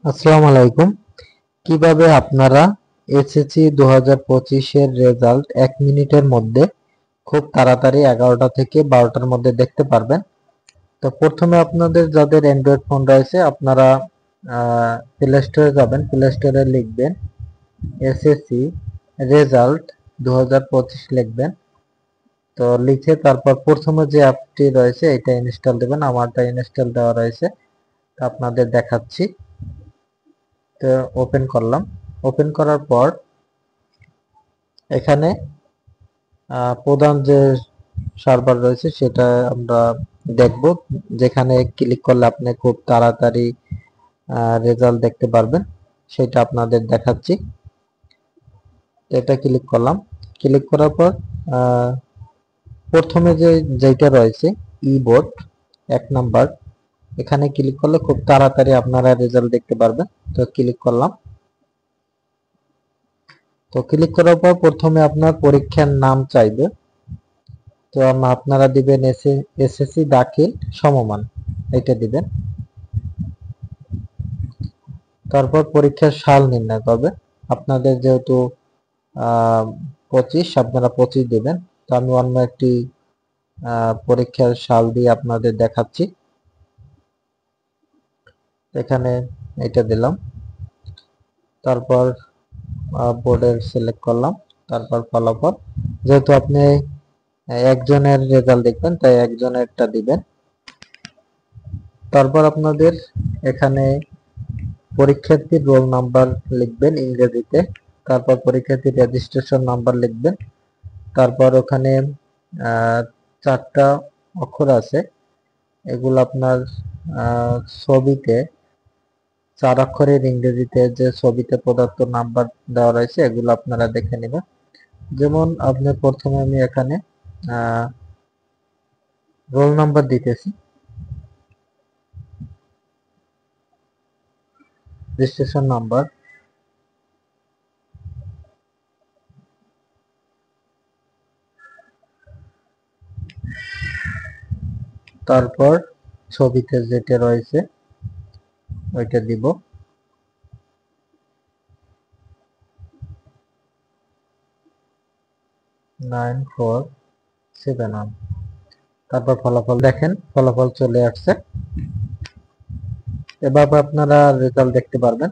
আসসালামু আলাইকুম। কিভাবে আপনারা এসএসসি 2025 এর রেজাল্ট 1 মিনিটের মধ্যে খুব তাড়াতাড়ি 11টা থেকে 12টার মধ্যে দেখতে পারবেন। তো প্রথমে আপনাদের যাদের অ্যান্ড্রয়েড ফোন রয়েছে আপনারা প্লে স্টোরে যাবেন, প্লে স্টোরে লিখবেন এসএসসি রেজাল্ট 2025 লিখবেন। তো লিখে তারপর প্রথমে যে অ্যাপটি রয়েছে এটা ইনস্টল দেবেন। আমারটা ইনস্টল দেওয়া রয়েছে, তো আপনাদের দেখাচ্ছি। তো ওপেন করলাম। ওপেন করার পর এখানে প্রধান যে সার্ভার রয়েছে সেটা আমরা দেখব, যেখানে ক্লিক করলে আপনি খুব তাড়াতাড়ি রেজাল্ট দেখতে পারবেন, সেটা আপনাদের দেখাচ্ছি। এটা ক্লিক করলাম। ক্লিক করার পর প্রথমে যেটা রয়েছে ই বোর্ড 1 নাম্বার, এখানে ক্লিক করলে খুব তাড়াতাড়ি আপনারা রেজাল্ট দেখতে পারবেন। তো ক্লিক করলাম। তো ক্লিক করার পর প্রথমে আপনার পরীক্ষার নাম চাইবে। তো আপনারা দিবেন এসএসসি দাখিল সমমান, এটা দিবেন। তারপর পরীক্ষার সাল নির্ণয় করবে। আপনাদের যেহেতু 25, আপনারা 25 দিবেন। তো আমি অন্য একটি পরীক্ষার সাল দিয়ে আপনাদের দেখাচ্ছি। এখানে এটা দিলাম। তারপর বোর্ডের সিলেক্ট করলাম। তারপর ফলাফল, যেহেতু আপনি একজনের রেজাল্ট দেখবেন তাই একজনেরটা দিবেন। তারপর আপনাদের এখানে পরীক্ষার্থীর রোল নাম্বার লিখবেন ইংরেজিতে। তারপর পরীক্ষার্থীর রেজিস্ট্রেশন নাম্বার লিখবেন। তারপর ওখানে 4টা অক্ষর আছে, এগুলো আপনার ছবিতে 4 অক্ষরের ইংরেজিতে যে ছবিতে প্রদত্ত নাম্বার দেওয়া রয়েছে এগুলো আপনারা দেখে নেবেন। যেমন আপনি প্রথমে আমি এখানে রোল নাম্বার দিতেছি, রেজিস্ট্রেশন নাম্বার, তারপর ছবিতে যেটা রয়েছে ওইটা দিব। Nine four seven one. তারপর ফলাফল দেখেন, ফলাফল চলে আসছে। এভাবে আপনারা রেজাল্ট দেখতে পারবেন।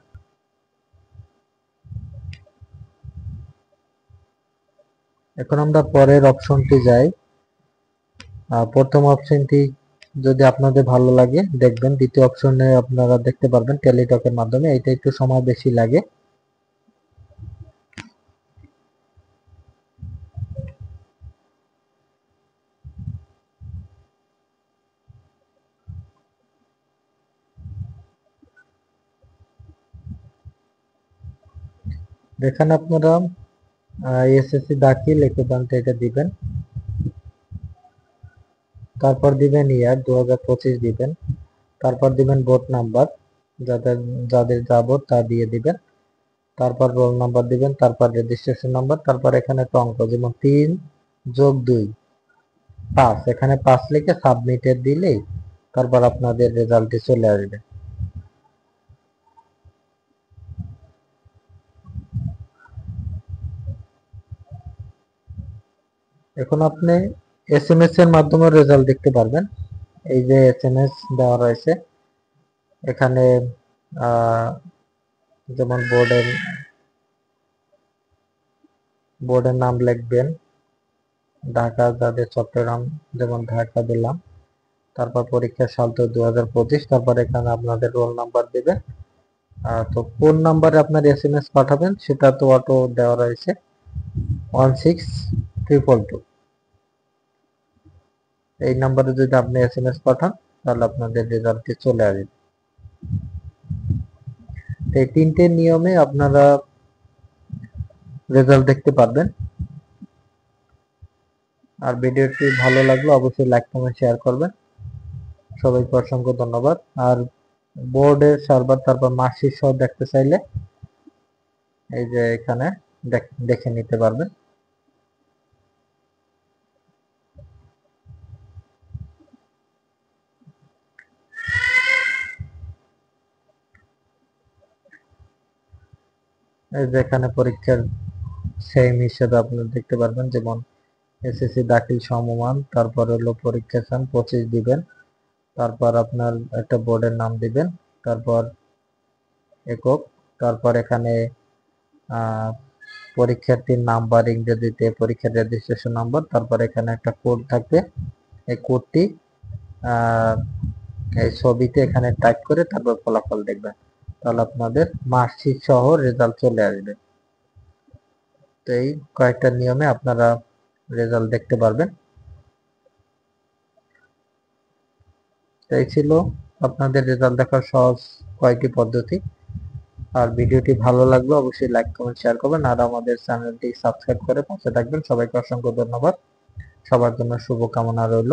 এখন আমরা পরের অপশনটি যাই। প্রথম অপশনটি যদি আপনাদের ভালো লাগে দেখবেন, দ্বিতীয় অপশনে আপনারা দেখতে পারবেন টেলিটকের মাধ্যমে। এটা একটু সময় বেশি লাগে। এখানে আপনারা এসএসসি দাখিল একুদান্তে এটা দিবেন। তারপর দিবেন ইয়ার 2025 দিবেন। তারপর দিবেন বোর্ড নাম্বার, যাদের যাদের যাবো তা দিয়ে দিবেন। তারপর রোল নাম্বার দিবেন, তারপর রেজিস্ট্রেশন নাম্বার, তারপর এখানে একটা অঙ্ক, যেমন 3 যোগ 2 5, এখানে 5 লিখে সাবমিটে দিলেই তারপর আপনাদের রেজাল্টটি চলে আসবে। এখন আপনি এসএমএস এর মাধ্যমে রেজাল্ট দেখতে পারবেন। এই যে এসএমএস দেওয়া রয়েছে এখানে, যেমন বোর্ডের নাম লিখবেন, ঢাকা, যাদের চট্টগ্রাম যেমন ঢাকা দিলাম। তারপর পরীক্ষার সাল তো 2025। তারপর এখানে আপনাদের রোল নাম্বার দিবেন। তো কোন নাম্বারে আপনার এসএমএস পাঠাবেন সেটা তো অটো দেওয়া রয়েছে, 16222। এই নাম্বারে যদি আপনি এসএমএস পাঠান তাহলে আপনাদের রেজাল্টটি চলে আসবে। এই 3টে নিয়মে আপনারা রেজাল্ট দেখতে পারবেন। আর ভিডিওটি ভালো লাগলে অবশ্যই লাইক কমেন্ট শেয়ার করবেন। সবাইকে অসংখ্য ধন্যবাদ। আর বোর্ডের সার্ভার তারপর মার্কশিট সহ দেখতে চাইলে এই যে এখানে দেখে নিতে পারবেন। এই যেখানে পরীক্ষার সেম হিসেবে আপনারা দেখতে পারবেন, যেমন এসএসসি দাখিল সমমান, তারপর হলো পরীক্ষা সান 25 দিবেন, তারপর আপনার একটা বোর্ডের নাম দিবেন, তারপর একক, তারপর এখানে পরীক্ষার্থীর নাম্বার ইংরেজিতে, পরীক্ষার রেজিস্ট্রেশন নাম্বার, তারপর এখানে একটা কোড থাকবে। এই কোডটি এই ছবিতে এখানে টাইপ করে তারপর ফলাফল দেখবেন, তাহলে আপনাদের মার্কশিট সহ রেজাল্ট চলে আসবে। তো এই কয়েকটা নিয়মে আপনারা রেজাল্ট দেখতে পারবেন। এই ছিল আপনাদের রেজাল্ট দেখার সহজ কয়েকটি পদ্ধতি। আর ভিডিওটি ভালো লাগলে অবশ্যই লাইক কমেন্ট শেয়ার করবেন, আর আমাদের চ্যানেলটি সাবস্ক্রাইব করে পাশে থাকবেন। সবাইকে অসংখ্য ধন্যবাদ। সবার জন্য শুভকামনা রইল।